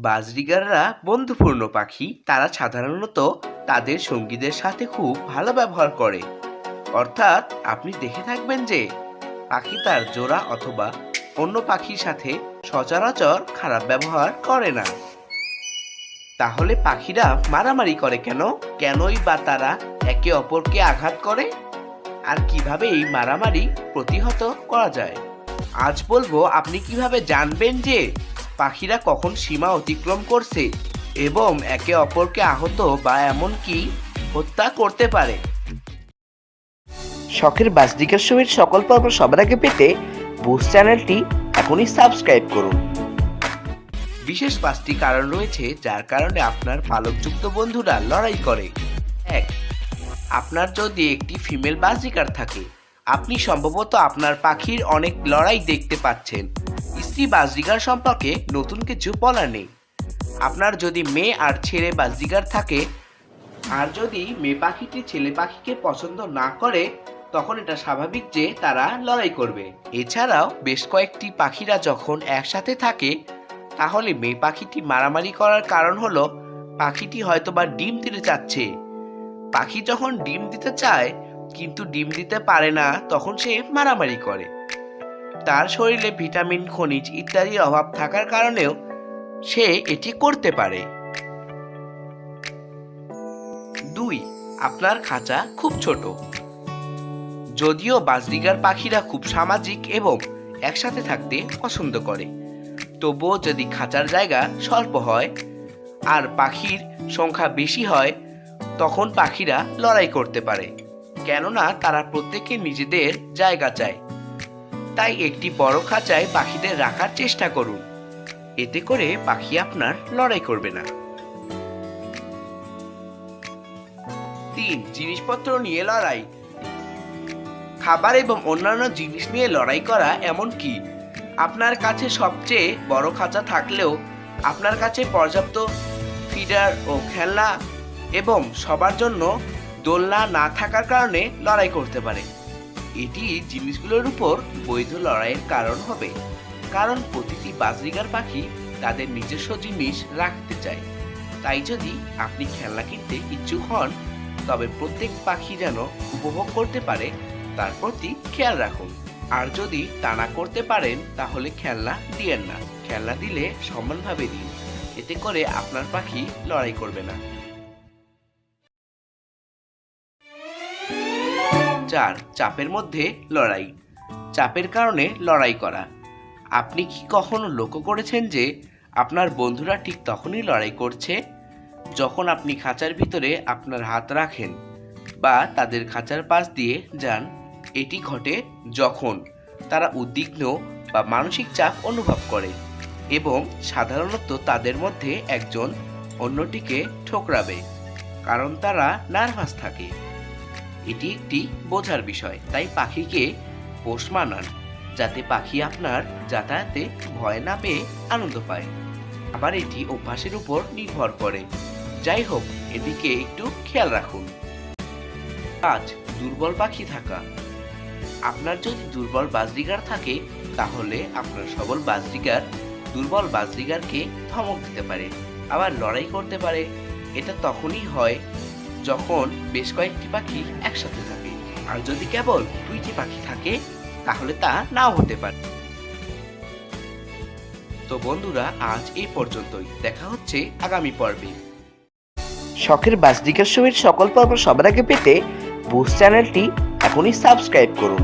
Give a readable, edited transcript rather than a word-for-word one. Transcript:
বাজরিগাররা বন্ধুপূর্ণ পাখি। তারা সাধারণত তাদের সঙ্গীদের সাথে খুব ভালো ব্যবহার করে। অর্থাৎ আপনি দেখে থাকবেন যে পাখি তার জোড়া অথবা অন্য পাখির সাথে সচরাচর খারাপ ব্যবহার করে না। তাহলে পাখিরা মারামারি করে কেন? কেনই বা তারা একে অপরকে আঘাত করে? আর কিভাবে এই মারামারি প্রতিহত করা যায়? আজ বলবো আপনি কিভাবে জানবেন যে পাখিরা কখন সীমা অতিক্রম করছে এবং একে অপরকে আহত বা এমনকি হত্যা করতে পারে। শখের বাজরিগার শোয়ের সকল পর্ব সবার আগে পেতে বুস্ট চ্যানেলটি এখনই সাবস্ক্রাইব করুন। বিশেষ 5টি কারণ রয়েছে যার কারণে আপনার পালকযুক্ত বন্ধুরা লড়াই করে। 1. আপনার যদি একটি ফিমেল বাজরিগার থাকে, আপনি সম্ভবত আপনার পাখির অনেক লড়াই দেখতে পাচ্ছেন। স্ত্রী বাজরিগার সম্পর্কে নতুন কিছু বলার নেই। আপনার যদি মেয়ে আর ছেলে বাজরিগার থাকে, আর যদি মেয়ে পাখিটি ছেলে পাখিকে পছন্দ না করে, তখন এটা স্বাভাবিক যে তারা লড়াই করবে। এছাড়াও বেশ কয়েকটি পাখিরা যখন একসাথে থাকে, তাহলে মেয়ে পাখিটি মারামারি করার কারণ হলো পাখিটি হয়তোবা ডিম দিতে চাচ্ছে। পাখি যখন ডিম দিতে চায় কিন্তু ডিম দিতে পারে না, তখন সে মারামারি করে। তার শরীরে ভিটামিন, খনিজ ইত্যাদির অভাব থাকার কারণেও সে এটি করতে পারে। 2. আপনার খাঁচা খুব ছোট। যদিও বাজরিগার পাখিরা খুব সামাজিক এবং একসাথে থাকতে পছন্দ করে, তবুও যদি খাঁচার জায়গা স্বল্প হয় আর পাখির সংখ্যা বেশি হয়, তখন পাখিরা লড়াই করতে পারে, কেননা তারা প্রত্যেকে নিজেদের জায়গা চায়। তাই একটি বড় খাঁচায় পাখিদের রাখার চেষ্টা করুন, এতে করে পাখি আপনার লড়াই করবে না। 3. জিনিসপত্র নিয়ে লড়াই। খাবার এবং অন্যান্য জিনিস নিয়ে লড়াই করা, এমনকি আপনার কাছে সবচেয়ে বড় খাঁচা থাকলেও আপনার কাছে পর্যাপ্ত ফিডার ও খেলনা এবং সবার জন্য দোলনা না থাকার কারণে লড়াই করতে পারে। এটি জিনিসগুলোর উপর বৈধ লড়াইয়ের কারণ হবে, কারণ প্রতিটি বাজরিগার পাখি তাদের নিজস্ব জিনিস রাখতে চায়। তাই যদি আপনি খেলনা কিনতে ইচ্ছুক হন, তবে প্রত্যেক পাখি যেন উপভোগ করতে পারে তার প্রতি খেয়াল রাখুন। আর যদি তা না করতে পারেন, তাহলে খেলনা দিয়েন না। খেলনা দিলে সমানভাবে দিন, এতে করে আপনার পাখি লড়াই করবে না। 4. চাপের মধ্যে লড়াই। চাপের কারণে লড়াই করা। আপনি কি কখনো লক্ষ্য করেছেন যে আপনার বন্ধুরা ঠিক তখনই লড়াই করছে যখন আপনি খাঁচার ভিতরে আপনার হাত রাখেন বা তাদের খাঁচার পাশ দিয়ে যান? এটি ঘটে যখন তারা উদ্বিগ্ন বা মানসিক চাপ অনুভব করে এবং সাধারণত তাদের মধ্যে একজন অন্যটিকে ঠোকরাবে, কারণ তারা নার্ভাস থাকে। এটি একটি বোঝার বিষয়, তাই পাখিকে পোষ মানান যাতে পাখি আপনার যাতায়াতে ভয় না পেয়ে আনন্দ পায়। আবার এটি অভ্যাসের উপর নির্ভর করে। যাই হোক, এদিকে একটু খেয়াল রাখুন। 5. দুর্বল পাখি থাকা। আপনার যদি দুর্বল বাজরিগার থাকে, তাহলে আপনার সবল বাজরিগার দুর্বল বাজরিগারকে ধমক দিতে পারে, আবার লড়াই করতে পারে। এটা তখনই হয় যখন বেশ কয়েকটি পাখি একসাথে থাকে। আর যদি কেবল 2টি পাখি থাকে, তাহলে তা নাও হতে পারে। তো বন্ধুরা, আজ এই পর্যন্তই। দেখা হচ্ছে আগামী পর্বে। শখের বাজরিগার শোয়ের সকল পর্ব সবার আগে পেতে বুস্ট চ্যানেলটি এখনই সাবস্ক্রাইব করুন।